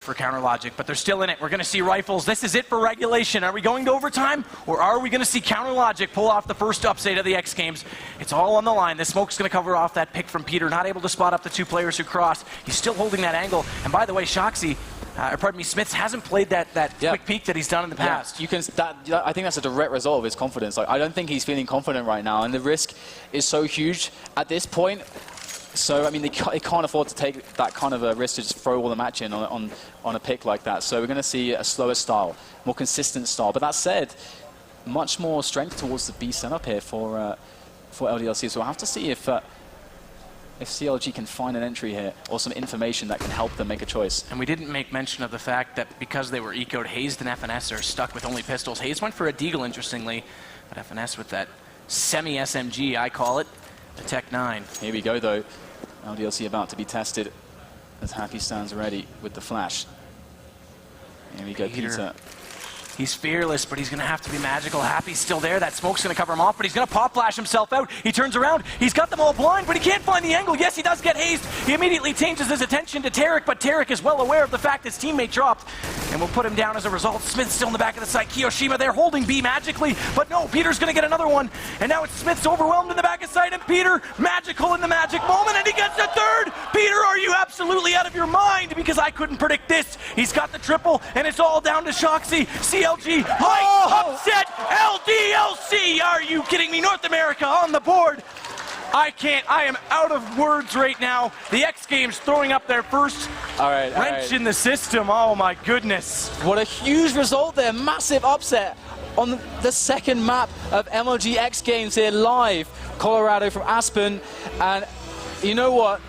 for counter logic, but they're still in it. We're going to see rifles. This is it for regulation. Are we going to overtime, or are we going to see counter logic pull off the first upset of the X Games? It's all on the line. The smoke's going to cover off that pick from Peter, not able to spot up the two players who crossed. He's still holding that angle. And by the way, Shoxy, Smith hasn't played that quick peek that he's done in the past. You can. I think that's a direct result of his confidence. Like, I don't think he's feeling confident right now, and the risk is so huge at this point. So, I mean, they can't afford to take that kind of a risk to just throw all the match in on a pick like that. So we're going to see a slower style, more consistent style. But that said, much more strength towards the B setup here for LDLC. So we'll have to see if CLG can find an entry here or some information that can help them make a choice. And we didn't make mention of the fact that because they were ecoed, Hazed and FNS are stuck with only pistols. Hazed went for a deagle, interestingly, but FNS with that semi-SMG, I call it, the Tech 9. Here we go, though. LDLC about to be tested as Happy stands ready with the flash. Here we go, Peter. He's fearless, but he's going to have to be magical. Happy's still there. That smoke's going to cover him off, but he's going to pop flash himself out. He turns around. He's got them all blind, but he can't find the angle. Yes, he does get hazed. He immediately changes his attention to Tarek, but Tarek is well aware of the fact his teammate dropped and will put him down as a result. Smith's still in the back of the site. Kiyoshima there holding B magically, but no, Peter's going to get another one. And now it's Smith's overwhelmed in the back of site, and Peter magical in the magic moment, and he gets a third. Peter, are you absolutely out of your mind? Because I couldn't predict this. He's got the triple, and it's all down to Shoxy. CLG, upset LDLC. Are you kidding me? North America on the board. I am out of words right now. The X Games throwing up their first wrench in the system. Oh my goodness. What a huge result there. Massive upset on the second map of MLG X Games here live. Colorado from Aspen. And you know what?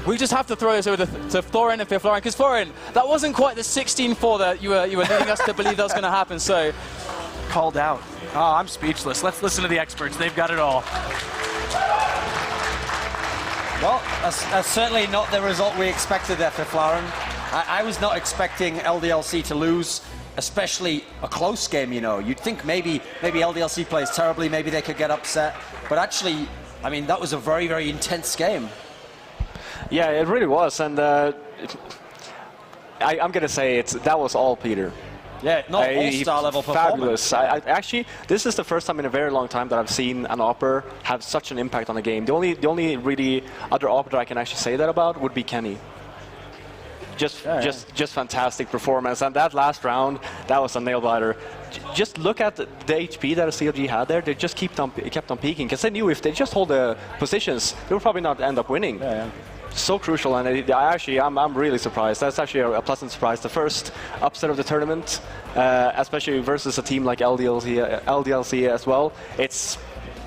We just have to throw this over to Thoorin and Fifflaren, because Thoorin, that wasn't quite the 16-4 that you were leading us to believe that was going to happen. So, called out. Oh, I'm speechless. Let's listen to the experts. They've got it all. Well, that's certainly not the result we expected there for Fifflaren. I was not expecting LDLC to lose, especially a close game, you know. You'd think maybe LDLC plays terribly, maybe they could get upset. But actually, I mean, that was a very, very intense game. Yeah, it really was, and I'm going to say that was all Peter. Yeah, not all-star level performance. Fabulous. Actually, this is the first time in a very long time that I've seen an Opper have such an impact on the game. The only really other Opper that I can actually say that about would be Kenny. Just fantastic performance, and that last round, that was a nail-biter. Just look at the HP that a CLG had there. They just kept on peaking, because they knew if they just hold the positions, they would probably not end up winning. Yeah. So crucial, and I'm really surprised. That's actually a pleasant surprise. The first upset of the tournament, especially versus a team like LDLC as well. It's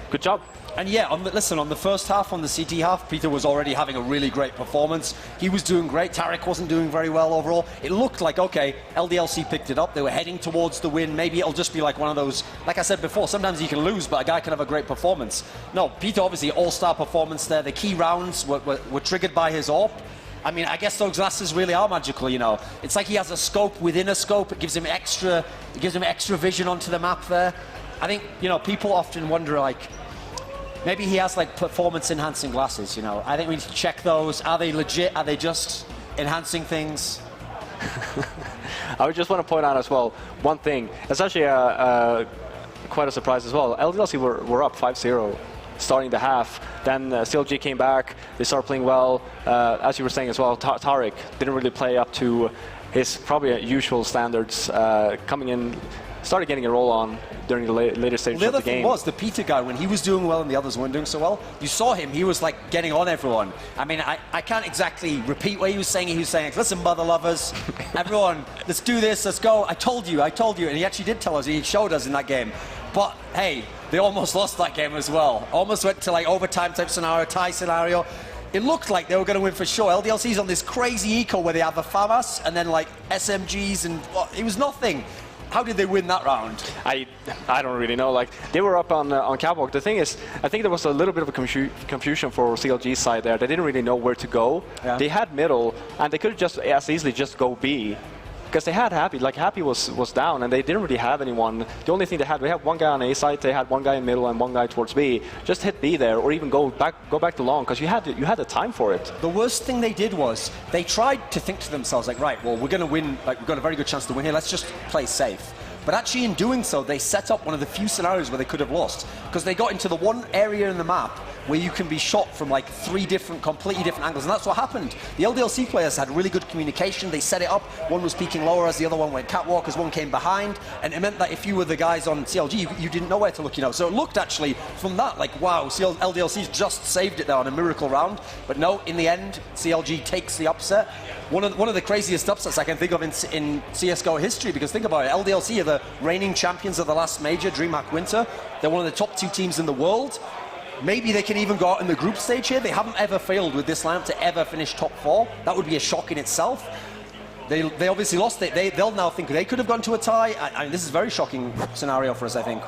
good job. And yeah, on the first half, on the CT half, Peter was already having a really great performance. He was doing great. Tarek wasn't doing very well overall. It looked like, okay, LDLC picked it up. They were heading towards the win. Maybe it'll just be like one of those, like I said before, sometimes you can lose, but a guy can have a great performance. No, Peter, obviously, all-star performance there. The key rounds were triggered by his AWP. I mean, I guess those glasses really are magical, you know. It's like he has a scope within a scope. It gives him extra vision onto the map there. I think, you know, people often wonder, like, maybe he has like performance-enhancing glasses, you know. I think we need to check those. Are they legit? Are they just enhancing things? I would just want to point out as well one thing. It's actually quite a surprise as well. LDLC were up 5-0 starting the half. Then CLG came back. They started playing well. As you were saying as well, Tarek didn't really play up to his probably usual standards. Coming in, started getting a roll on during the later stages of the game. The other thing was, the Peter guy, when he was doing well and the others weren't doing so well, you saw him, he was like getting on everyone. I mean, I can't exactly repeat what he was saying. He was saying, listen, mother lovers, everyone, let's do this, let's go. I told you. And he actually did tell us, he showed us in that game. But hey, they almost lost that game as well. Almost went to like overtime type scenario, tie scenario. It looked like they were going to win for sure. LDLC's on this crazy eco where they have a FAMAS and then like SMGs, and it was nothing. How did they win that round? I don't really know. Like, they were up on catwalk. The thing is, I think there was a little bit of a confusion for CLG's side there. They didn't really know where to go. Yeah. They had middle, and they could have just as easily just go B, because they had Happy. Like Happy was down, and they didn't really have anyone. The only thing they had one guy on A side, they had one guy in middle and one guy towards B. Just hit B there, or even go back to long, because you had the time for it. The worst thing they did was they tried to think to themselves like, right, well, we're going to win. Like, we've got a very good chance to win here. Let's just play safe. But actually, in doing so, they set up one of the few scenarios where they could have lost, because they got into the one area in the map where you can be shot from like 3 completely different angles, and that's what happened. The LDLC players had really good communication. They set it up. One was peeking lower as the other one went catwalk, as one came behind, and it meant that if you were the guys on CLG, you didn't know where to look, So it looked actually from that like, wow, LDLC's just saved it there on a miracle round. But no, in the end, CLG takes the upset. One of the craziest upsets I can think of in CSGO history, because think about it, LDLC are the reigning champions of the last major, DreamHack Winter. They're one of the top 2 teams in the world. Maybe they can even go out in the group stage here. They haven't ever failed with this lineup to ever finish top 4. That would be a shock in itself. They obviously lost it. They'll now think they could have gone to a tie. I mean, this is a very shocking scenario for us, I think.